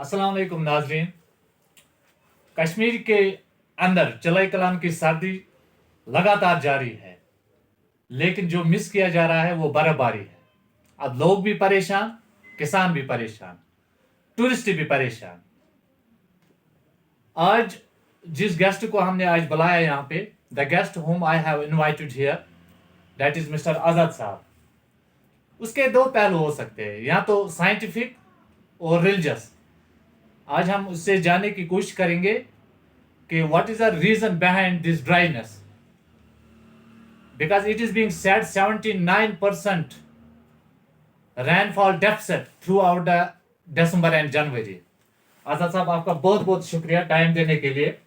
अस्सलाम वालेकुम नाजरीन। कश्मीर के अंदर चलाई कलाम की सर्दी लगातार जारी है, लेकिन जो मिस किया जा रहा है वो बर्फबारी है। अब लोग भी परेशान, किसान भी परेशान, टूरिस्ट भी परेशान। आज जिस गेस्ट को हमने आज बुलाया यहाँ पे, the guest whom I have invited here, that is Mister Azad Sahab. उसके दो पहलू हो सकते हैं, या तो साइंटिफिक और रिलीजियस। आज हम उससे जानने की कोशिश करेंगे कि what is the reason behind this dryness, because it is being said 79% rainfall deficit throughout the December and January. Azad Sahab, आपका बहुत बहुत शुक्रिया टाइम देने के लिए।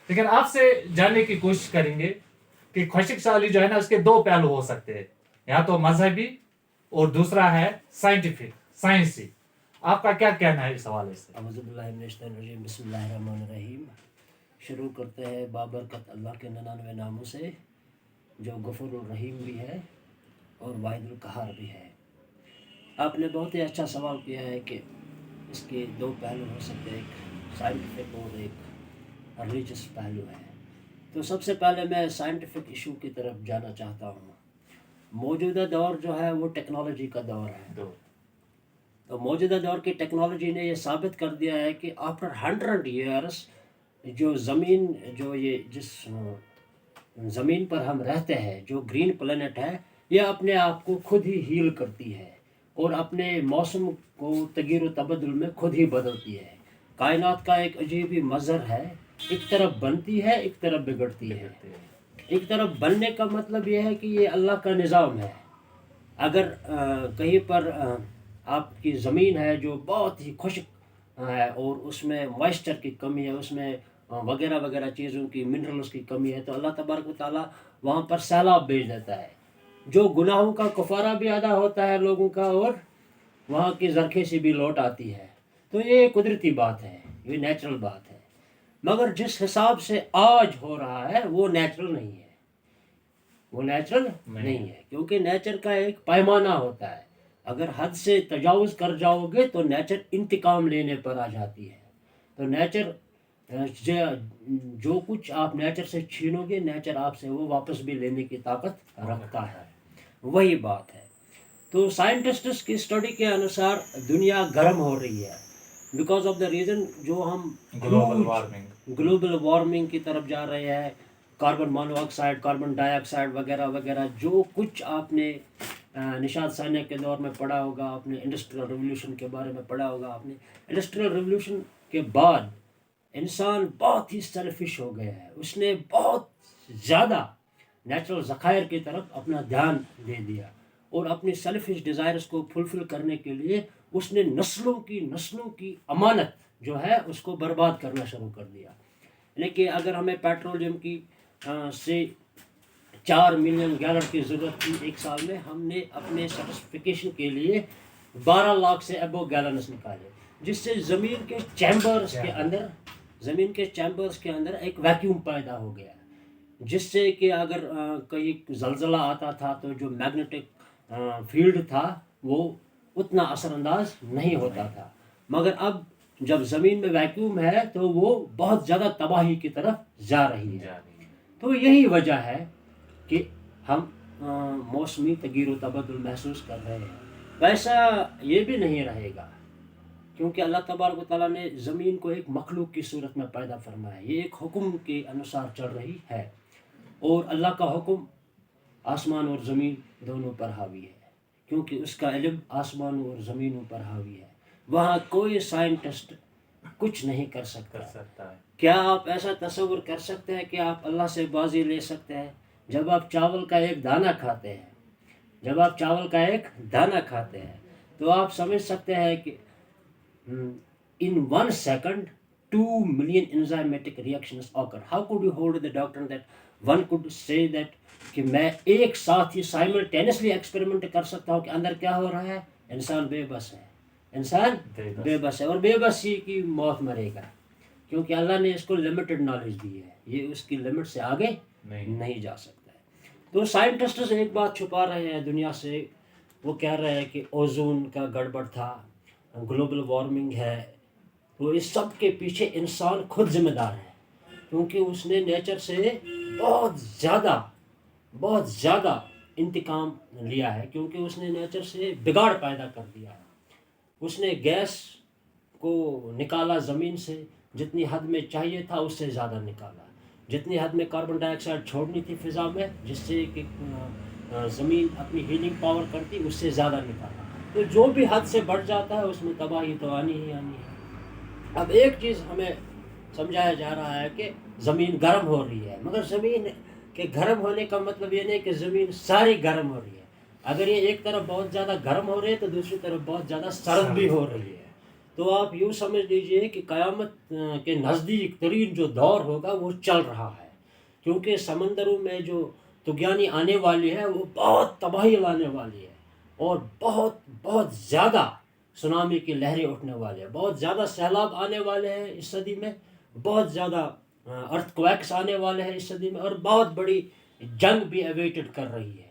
लेकिन आपसे जानने की कोशिश करेंगे कि खुशक साली जो है ना, उसके दो पहलू हो सकते हैं, या तो मजहबी और दूसरा है साइंटिफिक, साइंसी। आपका क्या कहना है इस हवाले से? अऊज़ुबिल्लाहिमिनश्शैतानिर्रजीम, बिस्मिल्लाहिर्रहमानिर्रहीम। शुरू करते हैं बाबरकत अल्लाह के 99 नामों से, जो गफूरुर रहीम भी है और वाहिदुल कहार भी है। आपने बहुत ही अच्छा सवाल किया है कि इसके दो पहलू हो सकते हैं, एक साइंटिफिक और एक रिलीजियस पहलू है। तो सबसे पहले मैं साइंटिफिक इशू की तरफ जाना चाहता हूँ। मौजूदा दौर जो है वो टेक्नोलॉजी का दौर है। तो मौजूदा दौर की टेक्नोलॉजी ने ये साबित कर दिया है कि आफ्टर 100 ईयर्स जो ज़मीन, जो ये जिस ज़मीन पर हम रहते हैं, जो ग्रीन प्लेनेट है, ये अपने आप को खुद ही हील करती है और अपने मौसम को तगीर व तबदुल में खुद ही बदलती है। कायनात का एक अजीब ही मज़हर है, एक तरफ बनती है, एक तरफ बिगड़ती है। एक तरफ बनने का मतलब ये है कि ये अल्लाह का निज़ाम है। अगर कहीं पर आपकी ज़मीन है जो बहुत ही खुश्क है और उसमें मॉइस्चर की कमी है, उसमें वगैरह वगैरह चीज़ों की, मिनरल्स की कमी है, तो अल्लाह तबारक व तआला वहाँ पर सैलाब भेज देता है, जो गुनाहों का कफ़ारा भी अदा होता है लोगों का, और वहाँ की ज़रख़ेज़ी भी लौट आती है। तो ये कुदरती बात है, ये नेचुरल बात है। मगर जिस हिसाब से आज हो रहा है वो नेचुरल नहीं है, वो नेचुरल नहीं है, क्योंकि नेचर का एक पैमाना होता है। अगर हद से तजावुज़ कर जाओगे तो नेचर इंतकाम लेने पर आ जाती है। तो नेचर जो कुछ आप नेचर से छीनोगे, नेचर आपसे वो वापस भी लेने की ताकत रखता है। वही बात है। तो साइंटिस्ट्स की स्टडी के अनुसार दुनिया गर्म हो रही है बिकॉज ऑफ द रीज़न जो हम ग्लोबल वार्मिंग की तरफ जा रहे हैं। कार्बन मोनोऑक्साइड, कार्बन डाइऑक्साइड वगैरह वगैरह, जो कुछ आपने निशात सानिया के दौर में पढ़ा होगा, आपने इंडस्ट्रियल रिवोल्यूशन के बारे में पढ़ा होगा। आपने इंडस्ट्रियल रिवोल्यूशन के बाद इंसान बहुत ही सेल्फिश हो गया है। उसने बहुत ज़्यादा नेचुरल ज़खायर की तरफ अपना ध्यान दे दिया और अपनी सेल्फिश डिज़ायर्स को फुलफ़िल करने के लिए उसने नस्लों की अमानत जो है उसको बर्बाद करना शुरू कर दिया। लेकिन अगर हमें पेट्रोलियम की से 4 मिलियन गैलन की ज़रूरत थी एक साल में, हमने अपने सर्टिफिकेशन के लिए 12 लाख से अबव गैलन्स निकाले, जिससे ज़मीन के चैम्बर्स के अंदर एक वैक्यूम पैदा हो गया, जिससे कि अगर कहीं ज़लज़ला आता था तो जो मैग्नेटिक फील्ड था वो उतना असरअंदाज नहीं होता था। मगर अब जब ज़मीन में वैक्यूम है तो वो बहुत ज़्यादा तबाही की तरफ जा रही है। तो यही वजह है कि हम मौसमी तगीर व तबदुल महसूस कर रहे हैं। वैसा ये भी नहीं रहेगा, क्योंकि अल्लाह तबारक व तआला ने ज़मीन को एक मखलूक की सूरत में पैदा फरमाया है। ये एक हुक्म के अनुसार चल रही है और अल्लाह का हुक्म आसमान और ज़मीन दोनों पर हावी है, क्योंकि उसका इल्म आसमानों और ज़मीनों पर हावी है। वहाँ कोई साइंटिस्ट कुछ नहीं कर सकता है। क्या आप ऐसा तसव्वुर कर सकते हैं कि आप अल्लाह से बाजी ले सकते हैं? जब आप चावल का एक दाना खाते हैं, तो आप समझ सकते हैं कि in 1 second 2 million enzymatic reactions occur. How could you hold the doctrine that one could say that कि मैं एक साथ ही साइमल्टेनियसली एक्सपेरिमेंट कर सकता हूँ कि अंदर क्या हो रहा है? इंसान बेबस है और बेबसी की मौत मरेगा, क्योंकि अल्लाह ने इसको लिमिटेड नॉलेज दी है, ये उसकी लिमिट से आगे नहीं जा सकता है। तो साइंटिस्ट एक बात छुपा रहे हैं दुनिया से। वो कह रहे हैं कि ओजोन का गड़बड़ था, ग्लोबल वार्मिंग है, وہ اس سب کے پیچھے انسان خود ذمہ دار ہے، کیونکہ اس نے نیچر سے بہت زیادہ انتقام لیا ہے، کیونکہ اس نے نیچر سے بگاڑ پیدا کر دیا ہے۔ اس نے گیس کو نکالا زمین سے، جتنی حد میں چاہیے تھا اس سے زیادہ نکالا، جتنی حد میں کاربن ڈائی آکسائڈ چھوڑنی تھی فضا میں جس سے کہ زمین اپنی ہیلنگ پاور کرتی، اس سے زیادہ نکالا۔ تو جو بھی حد سے بڑھ جاتا ہے اس میں تباہی تو آنی ہی آنی ہے۔ اب ایک چیز ہمیں سمجھایا جا رہا ہے کہ زمین گرم ہو رہی ہے، مگر زمین کے گرم ہونے کا مطلب یہ نہیں کہ زمین ساری گرم ہو رہی ہے۔ اگر یہ ایک طرف بہت زیادہ گرم ہو رہی ہے تو دوسری طرف بہت زیادہ سرد بھی ہو رہی ہے۔ تو آپ یوں سمجھ لیجئے کہ قیامت کے نزدیک ترین جو دور ہوگا وہ چل رہا ہے، کیونکہ سمندروں میں جو طغیانی آنے والی ہے وہ بہت تباہی لانے والی ہے، اور بہت زیادہ سونامی کی لہریں اٹھنے والی ہیں، بہت زیادہ سیلاب آنے والے ہیں اس صدی میں، بہت زیادہ ارتھ کویکس آنے والے ہیں اس صدی میں، اور بہت بڑی جنگ بھی اویٹڈ کر رہی ہے،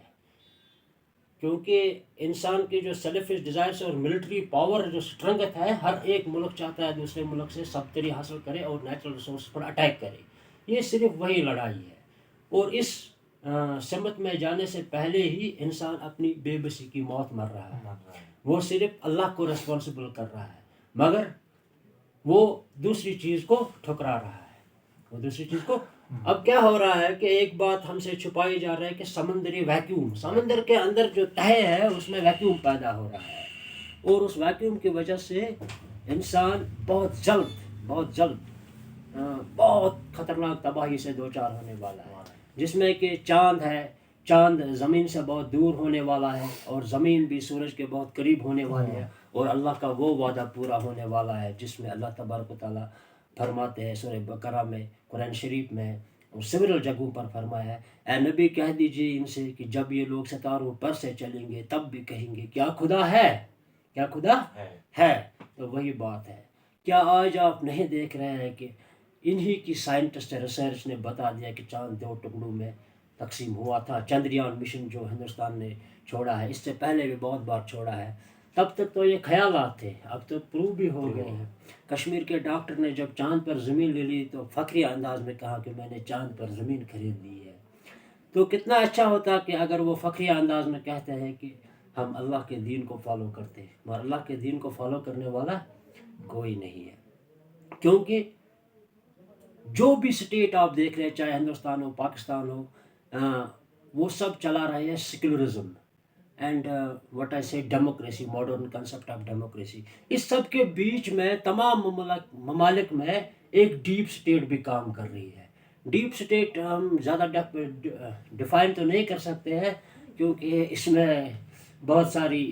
کیونکہ انسان کی جو سیلفش ڈیزائرز اور ملٹری پاور جو اسٹرنگتھ ہے، ہر ایک ملک چاہتا ہے دوسرے ملک سے سبتری حاصل کرے اور نیچرل ریسورس پر اٹیک کرے۔ یہ صرف وہی لڑائی ہے، اور اس سمت میں جانے سے پہلے ہی انسان اپنی بے بسی کی موت مر رہا ہے۔ وہ صرف اللہ کو ریسپانسبل کر رہا ہے، مگر وہ دوسری چیز کو ٹھکرا رہا ہے، اب کیا ہو رہا ہے کہ ایک بات ہم سے چھپائی جا رہا ہے کہ سمندری ویکیوم، سمندر کے اندر جو تہہ ہے اس میں ویکیوم پیدا ہو رہا ہے، اور اس ویکیوم کی وجہ سے انسان بہت جلد بہت خطرناک تباہی سے دوچار ہونے والا ہے، جس میں کہ چاند زمین سے بہت دور ہونے والا ہے، اور زمین بھی سورج کے بہت قریب ہونے والی ہے، اور اللہ کا وہ وعدہ پورا ہونے والا ہے جس میں اللہ تبارک و تعالیٰ فرماتے ہیں سورہ بقرہ میں، قرآن شریف میں، اور سیورل جگہوں پر فرمایا ہے، اے نبی کہہ دیجئے ان سے کہ جب یہ لوگ ستاروں پر سے چلیں گے تب بھی کہیں گے کیا خدا ہے، کیا خدا ہے۔ تو وہی بات ہے، کیا آج آپ نہیں دیکھ رہے ہیں کہ انہی کی سائنٹسٹ ریسرچ نے بتا دیا کہ چاند 2 ٹکڑوں میں تقسیم ہوا تھا۔ چندریان مشن جو ہندوستان نے چھوڑا ہے، اس سے پہلے بھی بہت بار چھوڑا ہے، تب تک تو یہ خیالات تھے، اب تو پروو بھی ہو گئے ہیں۔ کشمیر کے ڈاکٹر نے جب چاند پر زمین لے لی تو فخری انداز میں کہا کہ میں نے چاند پر زمین خرید لی ہے۔ تو کتنا اچھا ہوتا کہ اگر وہ فخری انداز میں کہتے ہیں کہ ہم اللہ کے دین کو فالو کرتے ہیں، مگر اللہ کے دین کو فالو کرنے والا کوئی نہیں ہے، کیونکہ جو بھی سٹیٹ آپ دیکھ رہے ہیں، چاہے ہندوستان ہو، پاکستان ہو، وہ سب چلا رہے ہیں secularism and what I say democracy, modern concept of democracy. اس سب کے بیچ میں تمام ممالک میں ایک ڈیپ سٹیٹ بھی کام کر رہی ہے۔ ڈیپ سٹیٹ ہم زیادہ ڈیفائن تو نہیں کر سکتے ہیں، کیونکہ اس میں بہت ساری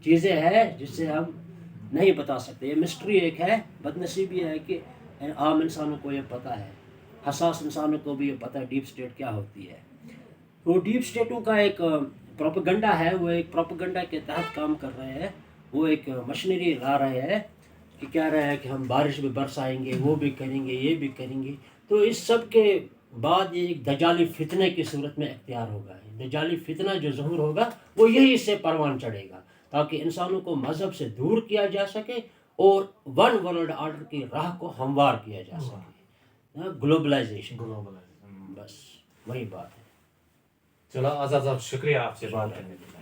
چیزیں ہیں جس سے ہم نہیں بتا سکتے، یہ مسٹری ایک ہے۔ بدنصیبی یہ ہے کہ عام انسانوں کو یہ پتہ ہے، حساس انسانوں کو بھی یہ پتہ ہے ڈیپ سٹیٹ کیا ہوتی ہے۔ وہ ڈیپ سٹیٹوں کا ایک پروپیگنڈا ہے، وہ ایک پروپیگنڈا کے تحت کام کر رہے ہیں، وہ ایک مشینری لا رہے ہیں کہ کہہ رہے ہیں کہ ہم بارش بھی برسائیں گے، وہ بھی کریں گے، یہ بھی کریں گے۔ تو اس سب کے بعد یہ ایک دجالی فتنے کی صورت میں اختیار ہوگا۔ دجالی فتنہ جو ظہور ہوگا وہ یہی سے پروان چڑھے گا، تاکہ انسانوں کو مذہب سے دور کیا جا سکے اور ون ورلڈ آرڈر کی راہ کو ہموار کیا جا سکے، گلوبلائزیشن، بس وہی بات ہے۔ چلو آزاد صاحب، شکریہ آپ سے بات کرنے کے لیے۔